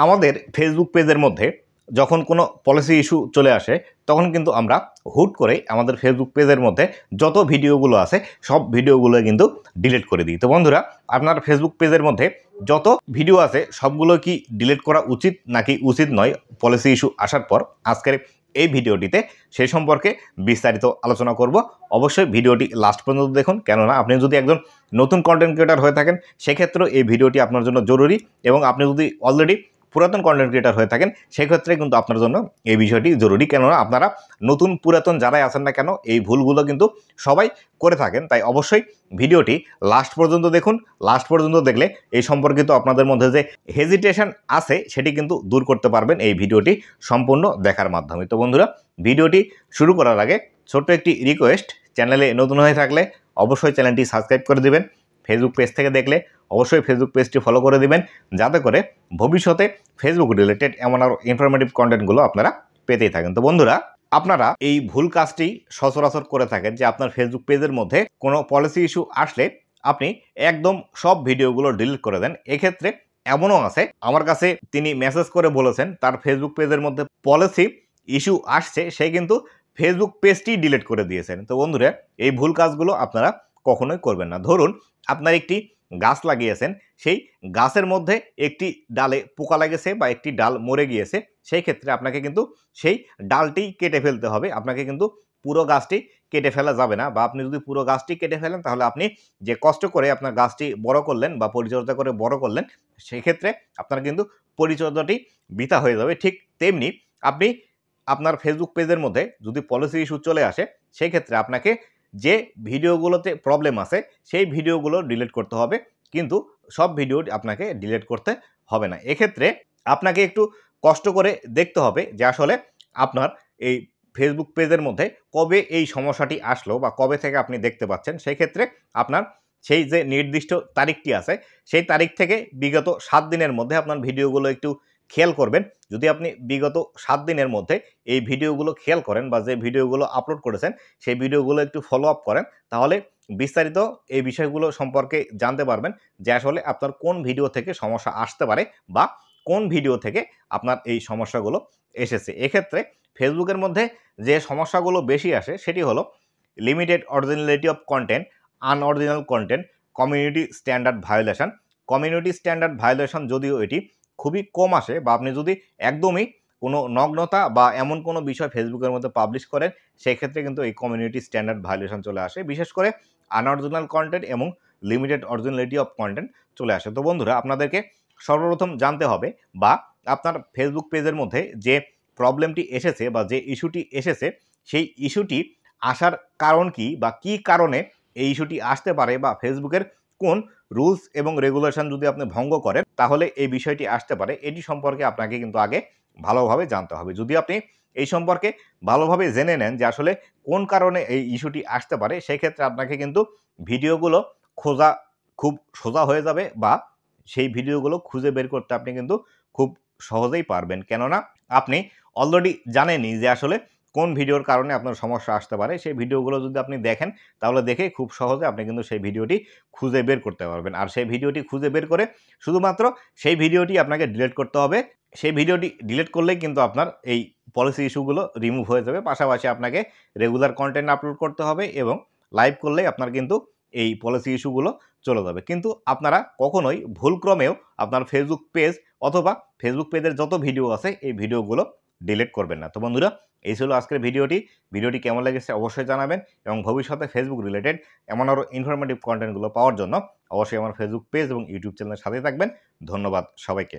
আমাদের ফেসবুক পেজের মধ্যে যখন কোনো পলিসি ইস্যু চলে আসে তখন কিন্তু আমরা হুট করে আমাদের ফেসবুক পেজের মধ্যে যত ভিডিওগুলো আছে সব ভিডিওগুলো কিন্তু ডিলিট করে দিই। তো বন্ধুরা, আপনার ফেসবুক পেজের মধ্যে যত ভিডিও আছে সবগুলো কি ডিলিট করা উচিত নাকি উচিত নয় পলিসি ইস্যু আসার পর, আজকের এই ভিডিওটিতে সেই সম্পর্কে বিস্তারিত আলোচনা করব। অবশ্যই ভিডিওটি লাস্ট পর্যন্ত দেখুন, কেননা আপনি যদি একজন নতুন কন্টেন্ট ক্রিয়েটার হয়ে থাকেন সেক্ষেত্রেও এই ভিডিওটি আপনার জন্য জরুরি, এবং আপনি যদি অলরেডি পুরাতন কন্টেন্ট ক্রিয়েটার হয়ে থাকেন সেক্ষেত্রে কিন্তু আপনার জন্য এই বিষয়টি জরুরি। কেননা আপনারা নতুন পুরাতন যারাই আছেন না কেন এই ভুলগুলো কিন্তু সবাই করে থাকেন। তাই অবশ্যই ভিডিওটি লাস্ট পর্যন্ত দেখুন। লাস্ট পর্যন্ত দেখলে এই সম্পর্কিত আপনাদের মধ্যে যে হেজিটেশন আছে সেটি কিন্তু দূর করতে পারবেন এই ভিডিওটি সম্পূর্ণ দেখার মাধ্যমে। তো বন্ধুরা, ভিডিওটি শুরু করার আগে ছোট্ট একটি রিকোয়েস্ট, চ্যানেলে নতুন হয়ে থাকলে অবশ্যই চ্যানেলটি সাবস্ক্রাইব করে দিবেন। ফেসবুক পেজ থেকে দেখলে অবশ্যই ফেসবুক পেজটি ফলো করে দিবেন, যাতে করে ভবিষ্যতে ফেসবুক রিলেটেড এমন আরও ইনফরমেটিভ কন্টেন্টগুলো আপনারা পেতেই থাকেন। তো বন্ধুরা, আপনারা এই ভুল কাজটি সচরাচর করে থাকেন যে আপনার ফেসবুক পেজের মধ্যে কোনো পলিসি ইস্যু আসলে আপনি একদম সব ভিডিওগুলো ডিলিট করে দেন। এক্ষেত্রে এমনও আছে, আমার কাছে তিনি মেসেজ করে বলেছেন তার ফেসবুক পেজের মধ্যে পলিসি ইস্যু আসছে, সে কিন্তু ফেসবুক পেজটি ডিলিট করে দিয়েছেন। তো বন্ধুরা, এই ভুল কাজগুলো আপনারা কখনোই করবেন না। ধরুন আপনার একটি গাছ লাগিয়েছেন, সেই গাছের মধ্যে একটি ডালে পোকা লেগেছে বা একটি ডাল মরে গিয়েছে, সেই ক্ষেত্রে আপনাকে কিন্তু সেই ডালটি কেটে ফেলতে হবে। আপনাকে কিন্তু পুরো গাছটি কেটে ফেলা যাবে না, বা আপনি যদি পুরো গাছটি কেটে ফেলেন তাহলে আপনি যে কষ্ট করে আপনার গাছটি বড় করলেন বা পরিচর্যা করে বড় করলেন, সেক্ষেত্রে আপনার কিন্তু পরিচর্যাটি বৃথা হয়ে যাবে। ঠিক তেমনি আপনি আপনার ফেসবুক পেজের মধ্যে যদি পলিসি ইস্যু চলে আসে সেক্ষেত্রে আপনাকে যে ভিডিওগুলোতে প্রবলেম আছে সেই ভিডিওগুলো ডিলিট করতে হবে, কিন্তু সব ভিডিও আপনাকে ডিলিট করতে হবে না। এক্ষেত্রে আপনাকে একটু কষ্ট করে দেখতে হবে যে আসলে আপনার এই ফেসবুক পেজের মধ্যে কবে এই সমস্যাটি আসলো বা কবে থেকে আপনি দেখতে পাচ্ছেন। সেই ক্ষেত্রে আপনার সেই যে নির্দিষ্ট তারিখটি আছে সেই তারিখ থেকে বিগত 7 দিনের মধ্যে আপনার ভিডিওগুলো একটু খেয়াল করবেন। যদি আপনি বিগত 7 দিনের মধ্যে এই ভিডিওগুলো খেয়াল করেন বা যে ভিডিওগুলো আপলোড করেছেন সেই ভিডিওগুলো একটু ফলো আপ করেন, তাহলে বিস্তারিত এই বিষয়গুলো সম্পর্কে জানতে পারবেন যে আসলে আপনার কোন ভিডিও থেকে সমস্যা আসতে পারে বা কোন ভিডিও থেকে আপনার এই সমস্যাগুলো এসেছে। এক্ষেত্রে ফেসবুকের মধ্যে যে সমস্যাগুলো বেশি আসে সেটি হলো limited originality of content, unoriginal content, community standard violation. Community standard violation যদিও এটি খুবই কম আসে, বা আপনি যদি একদমই কোনো নগ্নতা বা এমন কোনো বিষয় ফেসবুকের মধ্যে পাবলিশ করেন সেক্ষেত্রে কিন্তু এই কমিউনিটি স্ট্যান্ডার্ড ভায়োলেশন চলে আসে। বিশেষ করে আনঅরিজিনাল কন্টেন্ট এবং লিমিটেড অরিজিনালিটি অফ কন্টেন্ট চলে আসে। তো বন্ধুরা, আপনাদেরকে সর্বপ্রথম জানতে হবে বা আপনার ফেসবুক পেজের মধ্যে যে প্রবলেমটি এসেছে বা যে ইস্যুটি এসেছে সেই ইস্যুটি আসার কারণ কি বা কী কারণে এই ইস্যুটি আসতে পারে, বা ফেসবুকের কোন রুলস এবং রেগুলেশন যদি আপনি ভঙ্গ করেন তাহলে এই বিষয়টি আসতে পারে, এটি সম্পর্কে আপনাকে কিন্তু আগে ভালোভাবে জানতে হবে। যদি আপনি এই সম্পর্কে ভালোভাবে জেনে নেন যে আসলে কোন কারণে এই ইস্যুটি আসতে পারে, সেক্ষেত্রে আপনাকে কিন্তু ভিডিওগুলো খোঁজা খুব সোজা হয়ে যাবে, বা সেই ভিডিওগুলো খুঁজে বের করতে আপনি কিন্তু খুব সহজেই পারবেন। কেননা আপনি অলরেডি জানেনই যে আসলে কোন ভিডিওর কারণে আপনার সমস্যা আসতে পারে। সেই ভিডিওগুলো যদি আপনি দেখেন তাহলে দেখে খুব সহজে আপনি কিন্তু সেই ভিডিওটি খুঁজে বের করতে পারবেন। আর সেই ভিডিওটি খুঁজে বের করে শুধুমাত্র সেই ভিডিওটি আপনাকে ডিলিট করতে হবে। সেই ভিডিওটি ডিলিট করলেই কিন্তু আপনার এই পলিসি ইস্যুগুলো রিমুভ হয়ে যাবে। পাশাপাশি আপনাকে রেগুলার কন্টেন্ট আপলোড করতে হবে এবং লাইভ করলেই আপনার কিন্তু এই পলিসি ইস্যুগুলো চলে যাবে। কিন্তু আপনারা কখনোই ভুলক্রমেও আপনার ফেসবুক পেজ অথবা ফেসবুক পেজের যত ভিডিও আছে এই ভিডিওগুলো ডিলিট করবেন না। তো বন্ধুরা, এই ছিল আজকের ভিডিওটি কেমন লেগেছে অবশ্যই জানাবেন, এবং ভবিষ্যতে ফেসবুক রিলেটেড এমন আরও ইনফরমেটিভ কন্টেন্টগুলো পাওয়ার জন্য অবশ্যই আমার ফেসবুক পেজ এবং ইউটিউব চ্যানেলের সাথে থাকবেন। ধন্যবাদ সবাইকে।